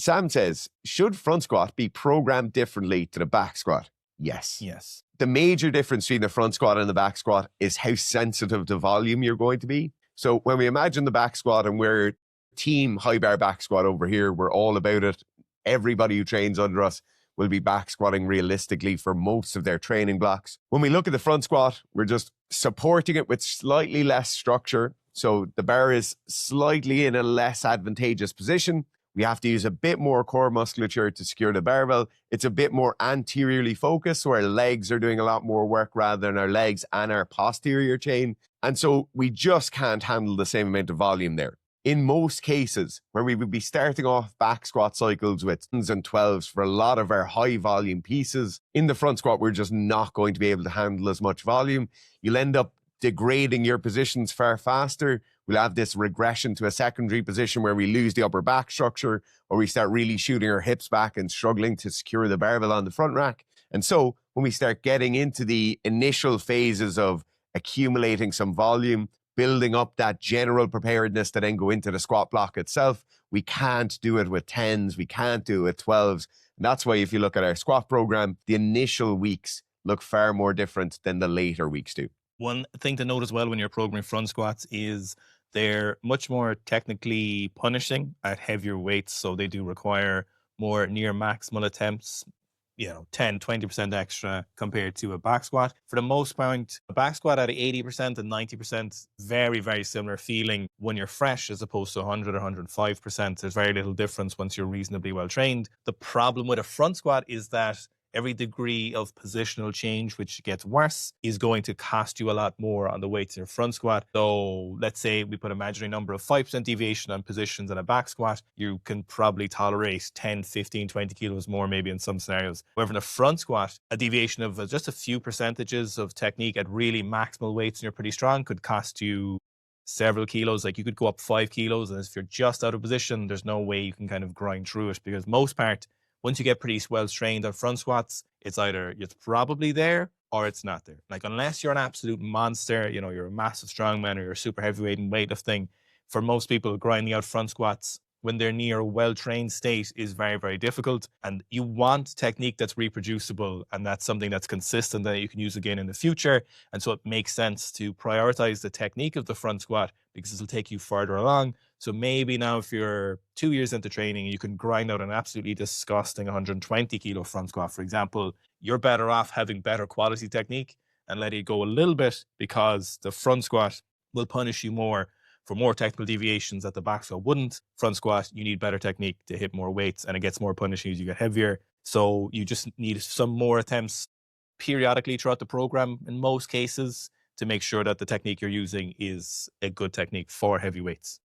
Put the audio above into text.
Sam says, should front squat be programmed differently to the back squat? Yes. Yes. The major difference between the front squat and the back squat is how sensitive to volume you're going to be. So when we imagine the back squat, and we're team high bar back squat over here, we're all about it. Everybody who trains under us will be back squatting realistically for most of their training blocks. When we look at the front squat, we're just supporting it with slightly less structure. So the bar is slightly in a less advantageous position. We have to use a bit more core musculature to secure the barbell. It's a bit more anteriorly focused, so our legs are doing a lot more work rather than our legs and our posterior chain. And so we just can't handle the same amount of volume there. In most cases, where we would be starting off back squat cycles with 10s and 12s for a lot of our high volume pieces, in the front squat, we're just not going to be able to handle as much volume. You'll end up degrading your positions far faster. We'll have this regression to a secondary position where we lose the upper back structure, or we start really shooting our hips back and struggling to secure the barbell on the front rack. And so when we start getting into the initial phases of accumulating some volume, building up that general preparedness to then go into the squat block itself, we can't do it with 10s, we can't do it with 12s. And that's why if you look at our squat program, the initial weeks look far more different than the later weeks do. One thing to note as well when you're programming front squats is they're much more technically punishing at heavier weights. So they do require more near maximal attempts, 10, 20% extra compared to a back squat. For the most part, a back squat at 80% and 90%, very, very similar feeling when you're fresh as opposed to 100 or 105%. There's very little difference once you're reasonably well trained. The problem with a front squat is that every degree of positional change, which gets worse, is going to cost you a lot more on the weights in your front squat. So let's say we put an imaginary number of 5% deviation on positions in a back squat, you can probably tolerate 10, 15, 20 kilos more maybe in some scenarios. However, in a front squat, a deviation of just a few percentages of technique at really maximal weights and you're pretty strong could cost you several kilos. Like you could go up 5 kilos, and if you're just out of position, there's no way you can kind of grind through it, because most part, once you get pretty well trained on front squats, it's either it's probably there or it's not there. Like unless you're an absolute monster, you're a massive strongman or you're a super heavyweight in weightlifting, for most people grinding out front squats when they're near a well-trained state is very, very difficult. And you want technique that's reproducible, and that's something that's consistent that you can use again in the future. And so it makes sense to prioritize the technique of the front squat because it'll take you further along. So maybe now if you're 2 years into training, you can grind out an absolutely disgusting 120 kilo front squat, for example, you're better off having better quality technique and letting it go a little bit, because the front squat will punish you more for more technical deviations that the back squat wouldn't. Front squat, you need better technique to hit more weights, and it gets more punishing as you get heavier. So you just need some more attempts periodically throughout the program in most cases to make sure that the technique you're using is a good technique for heavy weights.